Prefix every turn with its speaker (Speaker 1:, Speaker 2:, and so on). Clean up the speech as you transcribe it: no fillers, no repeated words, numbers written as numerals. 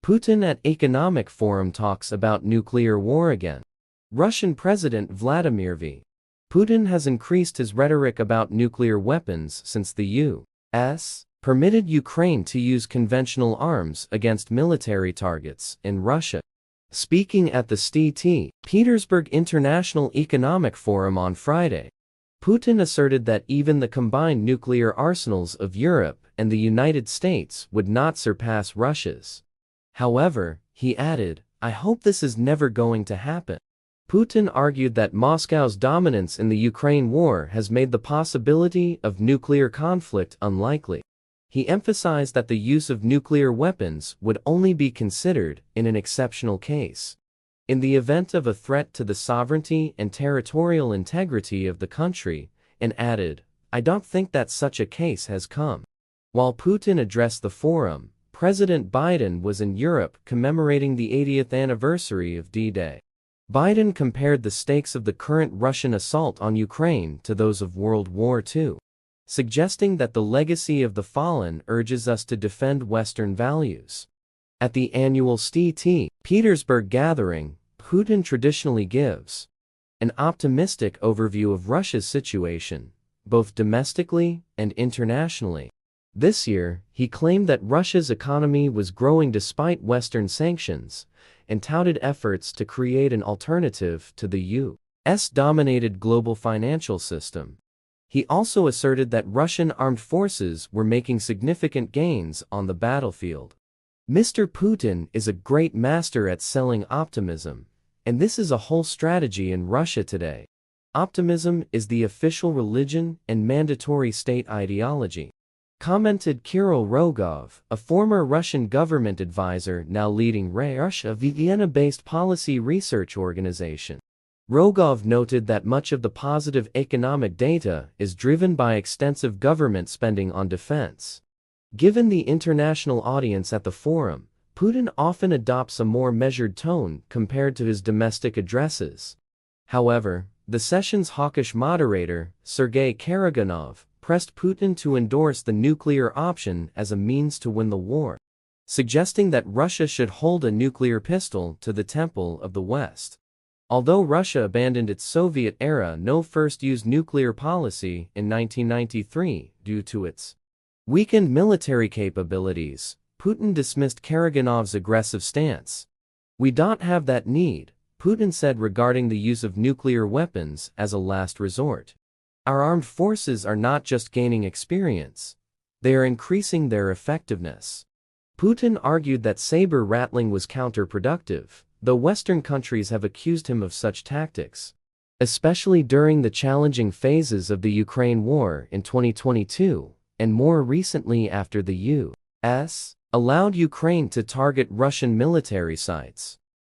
Speaker 1: Putin at Economic Forum talks about nuclear war again. Russian President Vladimir V. Putin has increased his rhetoric about nuclear weapons since the U.S. permitted Ukraine to use conventional arms against military targets in Russia. Speaking at the St. Petersburg International Economic Forum on Friday, Putin asserted that even the combined nuclear arsenals of Europe and the United States would not surpass Russia's. However, he added, "I hope this is never going to happen." Putin argued that Moscow's dominance in the Ukraine war has made the possibility of nuclear conflict unlikely. He emphasized that the use of nuclear weapons would only be considered in an exceptional case, in the event of a threat to the sovereignty and territorial integrity of the country, and added, "I don't think that such a case has come." While Putin addressed the forum, President Biden was in Europe commemorating the 80th anniversary of D-Day. Biden compared the stakes of the current Russian assault on Ukraine to those of World War II, suggesting that the legacy of the fallen urges us to defend Western values. At the annual St. Petersburg gathering, Putin traditionally gives an optimistic overview of Russia's situation, both domestically and internationally. This year, he claimed that Russia's economy was growing despite Western sanctions, and touted efforts to create an alternative to the U.S.-dominated global financial system. He also asserted that Russian armed forces were making significant gains on the battlefield. Mr. Putin is a great master at selling optimism, and this is a whole strategy in Russia today. Optimism is the official religion and mandatory state ideology, commented Kirill Rogov, a former Russian government advisor now leading Russia, a Vienna-based policy research organization. Rogov noted that much of the positive economic data is driven by extensive government spending on defense. Given the international audience at the forum, Putin often adopts a more measured tone compared to his domestic addresses. However, the session's hawkish moderator, Sergei Karaganov, pressed Putin to endorse the nuclear option as a means to win the war, suggesting that Russia should hold a nuclear pistol to the temple of the West. Although Russia abandoned its Soviet-era no-first-use nuclear policy in 1993 due to its weakened military capabilities, Putin dismissed Karaganov's aggressive stance. "We don't have that need," Putin said regarding the use of nuclear weapons as a last resort. "Our armed forces are not just gaining experience, they are increasing their effectiveness." Putin argued that saber-rattling was counterproductive, though Western countries have accused him of such tactics, especially during the challenging phases of the Ukraine war in 2022, and more recently after the U.S. allowed Ukraine to target Russian military sites.